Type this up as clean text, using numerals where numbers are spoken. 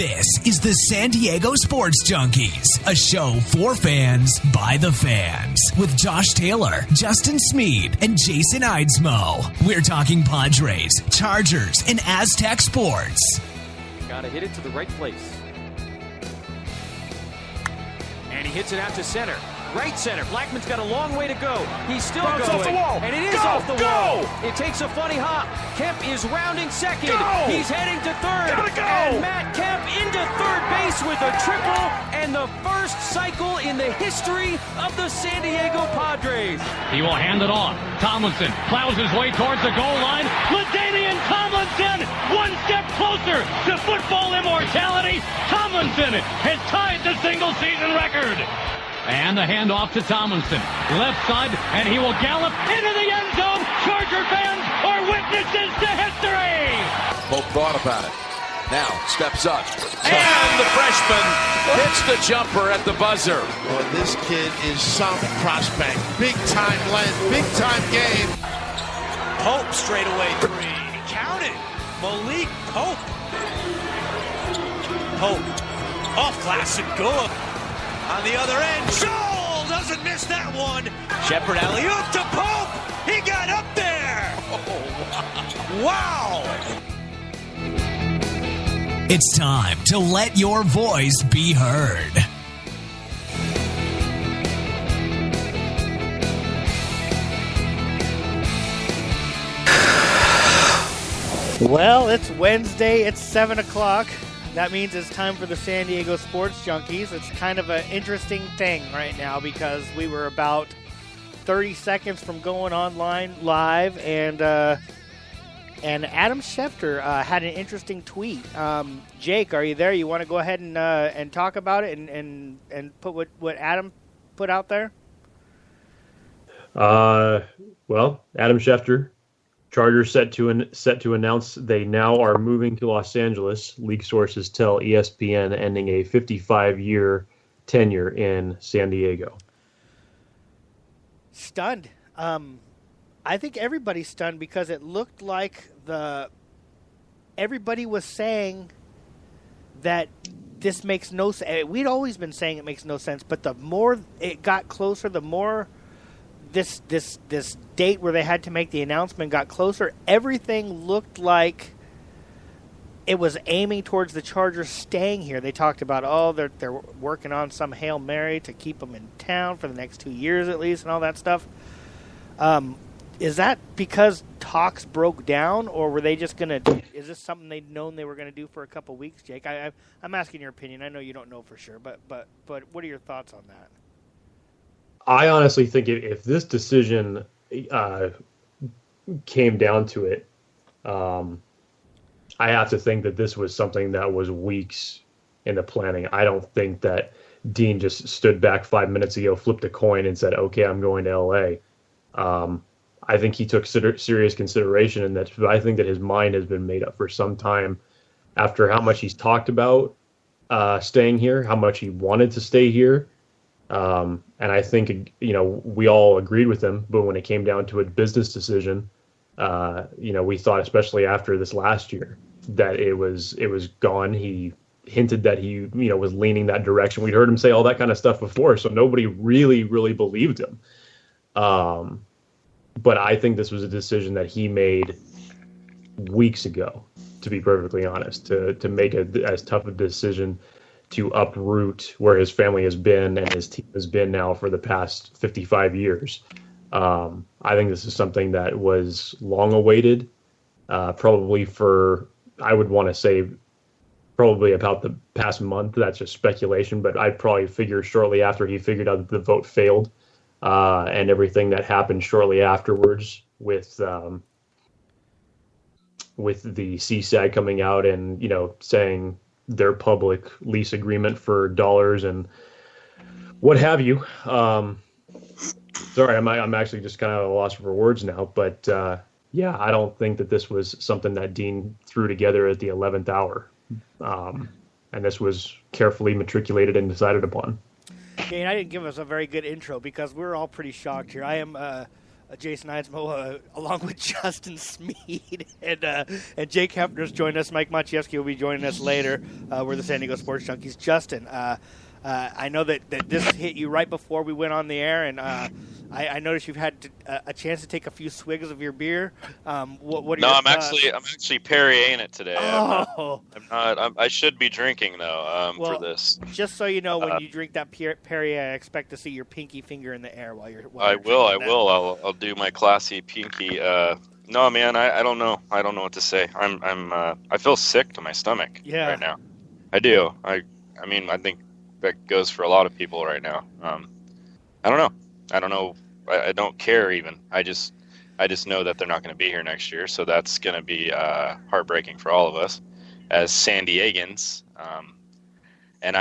This is the San Diego Sports Junkies, a show for fans by the fans, with Josh Taylor, Justin Smead, and Jason Eidsmoe. We're talking Padres, Chargers, and Aztec sports. Gotta hit it to the right place. And he hits it out to center. Right center. Blackman's got a long way to go. He's still going. Off the wall. And it is off the wall. It takes a funny hop. Kemp is rounding second. He's heading to third. Gotta go. And Matt Kemp into third base with a triple and the first cycle in the history of the San Diego Padres. He will hand it off. Tomlinson plows his way towards the goal line. LaDainian Tomlinson, one step closer to football immortality. Tomlinson has tied the single-season record. And the handoff to Tomlinson. Left side, and he will gallop into the end zone. Charger fans are witnesses to history. Pope thought about it. Now steps up. And the freshman hits the jumper at the buzzer. Well, this kid is some prospect. Big time length, big time game. Pope straight away three. Count it. Malik Pope. Pope. Off glass and good. On the other end, Joel doesn't miss that one. Shepard alley-oop to Pope. He got up there. Oh, wow. It's time to let your voice be heard. Well, it's Wednesday. It's 7 o'clock. That means it's time for the San Diego Sports Junkies. It's kind of an interesting thing right now because we were about 30 seconds from going online live, and Adam Schefter had an interesting tweet. Jake, are you there? You want to go ahead and talk about it and put what Adam put out there? Well, Adam Schefter. Chargers set to announce they now are moving to Los Angeles. League sources tell ESPN, ending a 55-year tenure in San Diego. Stunned. I think everybody's stunned because it looked like everybody was saying that this makes no sense. We'd always been saying it makes no sense, but the more it got closer, the more this date where they had to make the announcement got closer. Everything looked like it was aiming towards the Chargers staying here. They talked about, they're working on some Hail Mary to keep them in town for the next 2 years at least and all that stuff. Is that because talks broke down, or were they just going to – is this something they'd known they were going to do for a couple weeks, Jake? I'm asking your opinion. I know you don't know for sure, but what are your thoughts on that? I honestly think if this decision came down to it, I have to think that this was something that was weeks in the planning. I don't think that Dean just stood back 5 minutes ago, flipped a coin, and said, okay, I'm going to L.A. I think he took serious consideration in that. I think that his mind has been made up for some time after how much he's talked about staying here, how much he wanted to stay here. And I think, we all agreed with him, but when it came down to a business decision, we thought, especially after this last year, that it was gone. He hinted that he, was leaning that direction. We'd heard him say all that kind of stuff before, so nobody really, really believed him. But I think this was a decision that he made weeks ago, to be perfectly honest, to make as tough a decision to uproot where his family has been and his team has been now for the past 55 years. I think this is something that was long awaited, probably for, I would want to say, probably about the past month. That's just speculation, but I'd probably figure shortly after he figured out that the vote failed, and everything that happened shortly afterwards with the CSAG coming out and, saying their public lease agreement for dollars and what have you. Sorry, I'm actually just kind of at a loss for words now, but I don't think that this was something that Dean threw together at the 11th hour. And this was carefully matriculated and decided upon. Jane, I didn't give us a very good intro because we're all pretty shocked here. I am Jason Eidsmoe, along with Justin Smeed and Jake Hefner's joined us. Mike Maciejewski will be joining us later. We're the San Diego Sports Junkies. Justin, I know that this hit you right before we went on the air, and I noticed you've had a chance to take a few swigs of your beer. What are your I'm actually Perrier-ing it today. Oh. I'm not. I should be drinking though for this. Just so you know, when you drink that Perrier, I expect to see your pinky finger in the air while you're. I will. I'll do my classy pinky. No, man, I don't know. I don't know what to say. I feel sick to my stomach right now. I do. I mean, I think that goes for a lot of people right now. I don't know. I don't care even. I just know that they're not going to be here next year, so that's going to be heartbreaking for all of us as San Diegans. And